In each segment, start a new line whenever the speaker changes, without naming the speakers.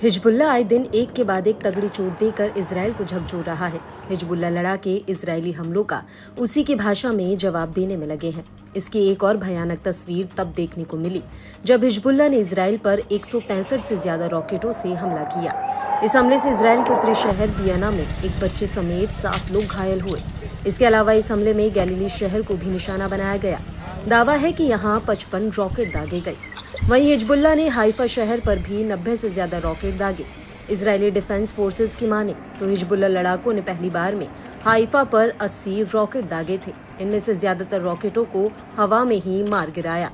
Hezbollah आए दिन एक के बाद एक तगड़ी चोट देकर इजराइल को झकझोर रहा है। हिजबुल्लाह लड़ा के इजरायली हमलों का उसी की भाषा में जवाब देने में लगे हैं। इसकी एक और भयानक तस्वीर तब देखने को मिली जब हिजबुल्लाह ने इजराइल पर 165 से ज्यादा रॉकेटों से हमला किया। इस हमले से इजराइल के उत्तरी शहर बियाना में एक बच्चे समेत 7 लोग घायल हुए। इसके अलावा इस हमले में गैलीली शहर को भी निशाना बनाया गया। दावा है कि यहाँ 55 रॉकेट दागे गए। वहीं हिजबुल्लाह ने हाइफा शहर पर भी 90 से ज्यादा रॉकेट दागे। इजरायली डिफेंस फोर्सेस की माने तो हिजबुल्लाह लड़ाकों ने पहली बार में हाइफा पर 80 रॉकेट दागे थे। इनमें से ज्यादातर रॉकेटों को हवा में ही मार गिराया।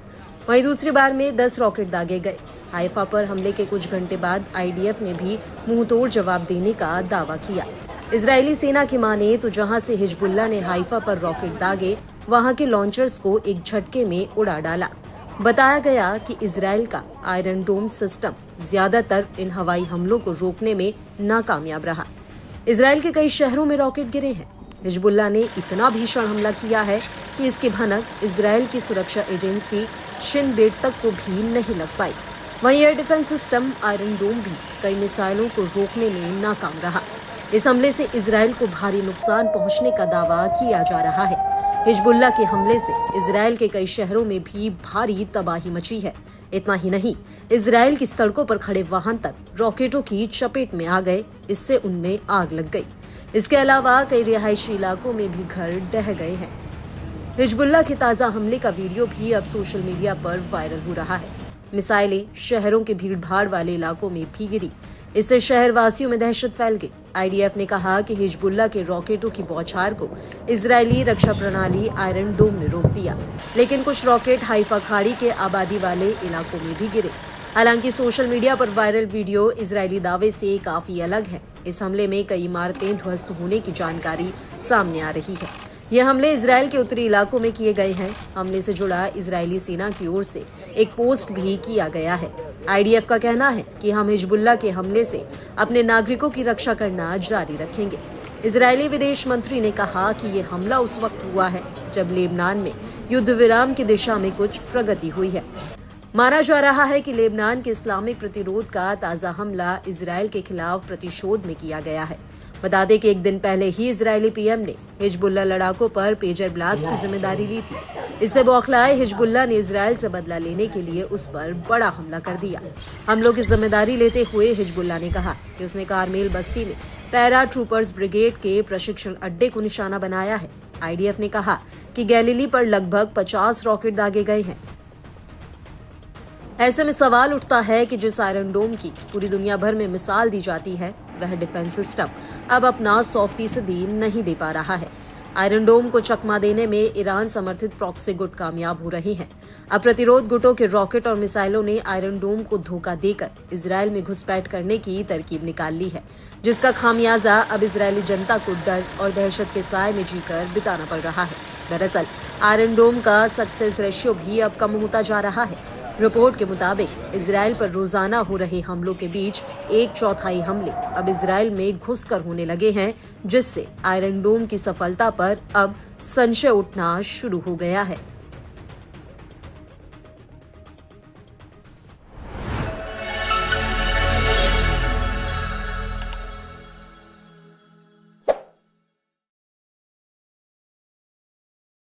वहीं दूसरी बार में 10 रॉकेट दागे गए। हाइफा पर हमले के कुछ घंटे बाद आईडीएफ ने भी मुंहतोड़ जवाब देने का दावा किया। इजरायली सेना की माने तो जहां से हिजबुल्लाह ने हाइफा पर रॉकेट दागे, वहां के लॉन्चर्स को एक झटके में उड़ा डाला। बताया गया कि इजराइल का आयरन डोम सिस्टम ज्यादातर इन हवाई हमलों को रोकने में नाकामयाब रहा। इजराइल के कई शहरों में रॉकेट गिरे हैं। हिजबुल्लाह ने इतना भीषण हमला किया है कि इसकी भनक इजराइल की सुरक्षा एजेंसी शिन बेट तक को भी नहीं लग पाई। वहीं एयर डिफेंस सिस्टम आयरन डोम भी कई मिसाइलों को रोकने में नाकाम रहा। इस हमले से इजराइल को भारी नुकसान पहुंचने का दावा किया जा रहा है। हिजबुल्लाह के हमले से इजराइल के कई शहरों में भी भारी तबाही मची है। इतना ही नहीं, इजराइल की सड़कों पर खड़े वाहन तक रॉकेटों की चपेट में आ गए। इससे उनमें आग लग गई। इसके अलावा कई रिहायशी इलाकों में भी घर ढह गए हैं। हिजबुल्लाह के ताजा हमले का वीडियो भी अब सोशल मीडिया पर वायरल हो रहा है। मिसाइलें शहरों के भीड़-भाड़ वाले इलाकों में भी गिरी। इससे शहर वासियों में दहशत फैल गई। आईडीएफ ने कहा कि हिजबुल्लाह के रॉकेटों की बौछार को इजरायली रक्षा प्रणाली आयरन डोम ने रोक दिया, लेकिन कुछ रॉकेट हाइफा खाड़ी के आबादी वाले इलाकों में भी गिरे। हालांकि सोशल मीडिया पर वायरल वीडियो इजरायली दावे से काफी अलग है। इस हमले में कई इमारतें ध्वस्त होने की जानकारी सामने आ रही है। ये हमले इजराइल के उत्तरी इलाकों में किए गए हैं। हमले से जुड़ा इजरायली सेना की ओर से एक पोस्ट भी किया गया है। आईडीएफ का कहना है कि हम हिजबुल्लाह के हमले से अपने नागरिकों की रक्षा करना जारी रखेंगे। इजरायली विदेश मंत्री ने कहा कि ये हमला उस वक्त हुआ है जब लेबनान में युद्ध विराम की दिशा में कुछ प्रगति हुई है। माना जा रहा है कि लेबनान के इस्लामिक प्रतिरोध का ताजा हमला इजराइल के खिलाफ प्रतिशोध में किया गया है। बता दें कि एक दिन पहले ही इजरायली पीएम ने हिजबुल्लाह लड़ाकों पर पेजर ब्लास्ट की जिम्मेदारी ली थी। इससे बौखलाए हिजबुल्लाह ने इजराइल से बदला लेने के लिए उस पर बड़ा हमला कर दिया। हमलों की जिम्मेदारी लेते हुए हिजबुल्लाह ने कहा कि उसने कारमेल बस्ती में पैरा ट्रूपर्स ब्रिगेड के प्रशिक्षण अड्डे को निशाना बनाया है। आईडीएफ ने कहा कि गैलीली पर लगभग 50 रॉकेट दागे गए हैं। ऐसे में सवाल उठता है कि जिस आयरन डोम की पूरी दुनिया भर में मिसाल दी जाती है, वह डिफेंस सिस्टम अब अपना 100% नहीं दे पा रहा है। आयरन डोम को चकमा देने में ईरान समर्थित प्रॉक्सी गुट कामयाब हो रहे हैं। अब प्रतिरोध गुटों के रॉकेट और मिसाइलों ने आयरन डोम को धोखा देकर इजराइल में घुसपैठ करने की तरकीब निकाल ली है, जिसका खामियाजा अब इजरायली जनता को डर और दहशत के साए में जीकर बिताना पड़ रहा है। दरअसल आयरन डोम का सक्सेस रेशियो भी अब कम होता जा रहा है। रिपोर्ट के मुताबिक इजराइल पर रोजाना हो रहे हमलों के बीच 1/4 हमले अब इजराइल में घुसकर होने लगे हैं, जिससे आयरन डोम की सफलता पर अब संशय उठना शुरू हो गया है।